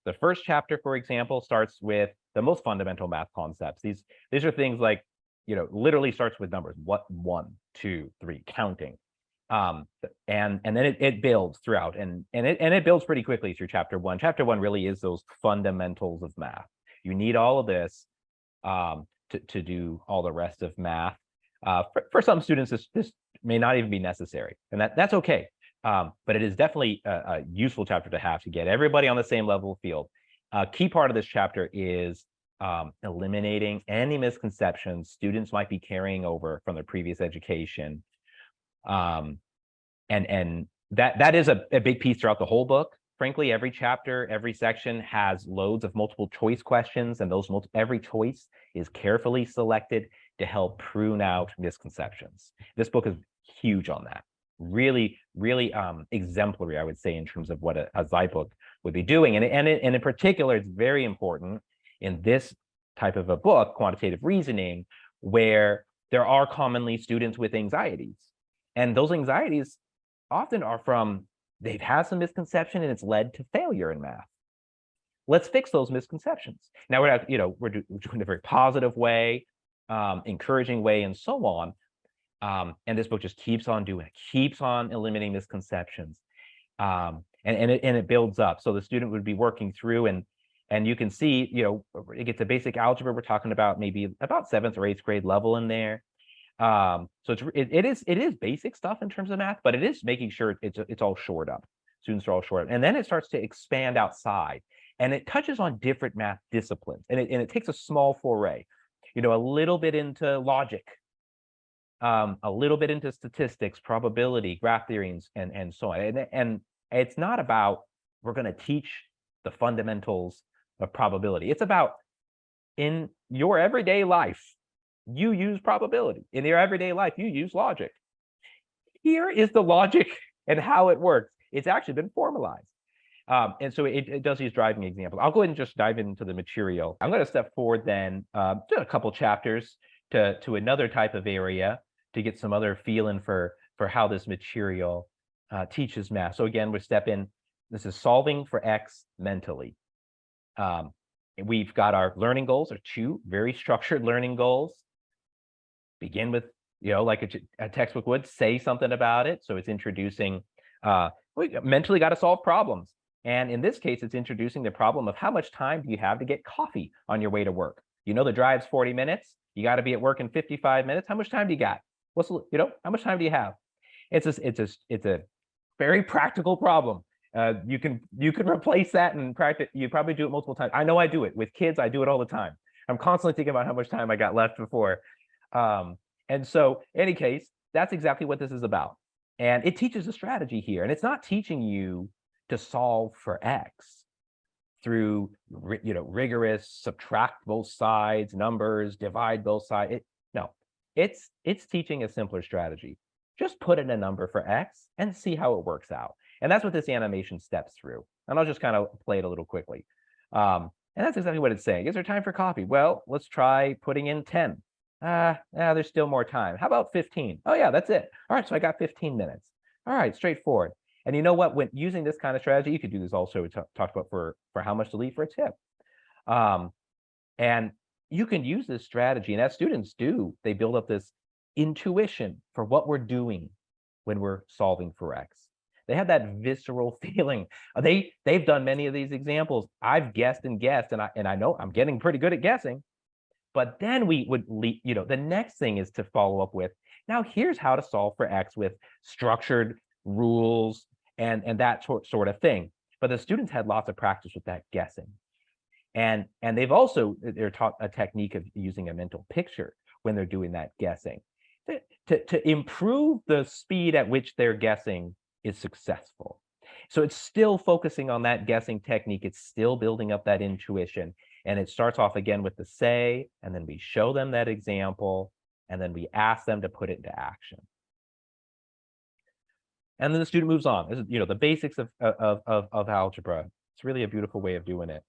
The first chapter, for example, starts with the most fundamental math concepts. These are things like, literally starts with numbers. What, 1, 2, 3, counting. And then it builds throughout, and it builds pretty quickly through chapter 1. Chapter 1 really is those fundamentals of math. You need all of this to do all the rest of math. For some students, this may not even be necessary, and that's okay. But it is definitely a useful chapter to have to get everybody on the same level field. Key part of this chapter is eliminating any misconceptions students might be carrying over from their previous education. And that is a big piece throughout the whole book. Frankly, every chapter, every section has loads of multiple choice questions, and every choice is carefully selected to help prune out misconceptions. This book is huge on that. Really, really exemplary, I would say, in terms of what a zyBook would be doing. And in particular, it's very important in this type of a book, quantitative reasoning, where there are commonly students with anxieties. And those anxieties often are from, they've had some misconception and it's led to failure in math. Let's fix those misconceptions. Now we're doing it a very positive way, encouraging way, and so on. And this book just keeps on doing it, keeps on eliminating misconceptions. And it builds up. So the student would be working through, and you can see, it gets to basic algebra. We're talking about maybe about 7th or 8th grade level in there. So it is basic stuff in terms of math, but it is making sure it's all shored up. Students are all shored up. And then it starts to expand outside, and it touches on different math disciplines, and it takes a small foray, a little bit into logic, a little bit into statistics, probability, graph theories, and so on. And it's not about, we're going to teach the fundamentals of probability. It's about, in your everyday life, you use probability. In your everyday life, you use logic. Here is the logic and how it works. It's actually been formalized. And so it does these driving examples. I'll go ahead and just dive into the material. I'm going to step forward then to a couple chapters to another type of area to get some other feeling for how this material teaches math. So again, we step in. This is solving for X mentally. We've got our learning goals, are 2 very structured learning goals. Begin with, like a textbook would, say something about it. So it's introducing, we mentally got to solve problems. And in this case, it's introducing the problem of how much time do you have to get coffee on your way to work? The drive's 40 minutes. You got to be at work in 55 minutes. How much time do you got? How much time do you have? It's a very practical problem. You can replace that and practice. You probably do it multiple times. I know I do it with kids. I do it all the time. I'm constantly thinking about how much time I got left before. And so in any case, that's exactly what this is about. And it teaches a strategy here. And it's not teaching you to solve for X through, rigorous subtract both sides, numbers, divide both sides. No, it's teaching a simpler strategy. Just put in a number for X and see how it works out. And that's what this animation steps through. And I'll just kind of play it a little quickly. And that's exactly what it's saying. Is there time for coffee? Well, let's try putting in 10. There's still more time. How about 15? Oh yeah, that's it. All right, so I got 15 minutes. All right, straightforward. And you know what? When using this kind of strategy, you could do this also. We talked about for how much to leave for a tip. And you can use this strategy, and as students do, they build up this intuition for what we're doing when we're solving for X. They have that visceral feeling. They've done many of these examples. I've guessed and guessed, and I know I'm getting pretty good at guessing. But then we would, the next thing is to follow up with, now here's how to solve for X with structured rules and that sort of thing. But the students had lots of practice with that guessing. And they're taught a technique of using a mental picture when they're doing that guessing to improve the speed at which they're guessing is successful. So it's still focusing on that guessing technique. It's still building up that intuition. And it starts off again with the say, and then we show them that example, and then we ask them to put it into action. And then the student moves on. This is, the basics of algebra. It's really a beautiful way of doing it.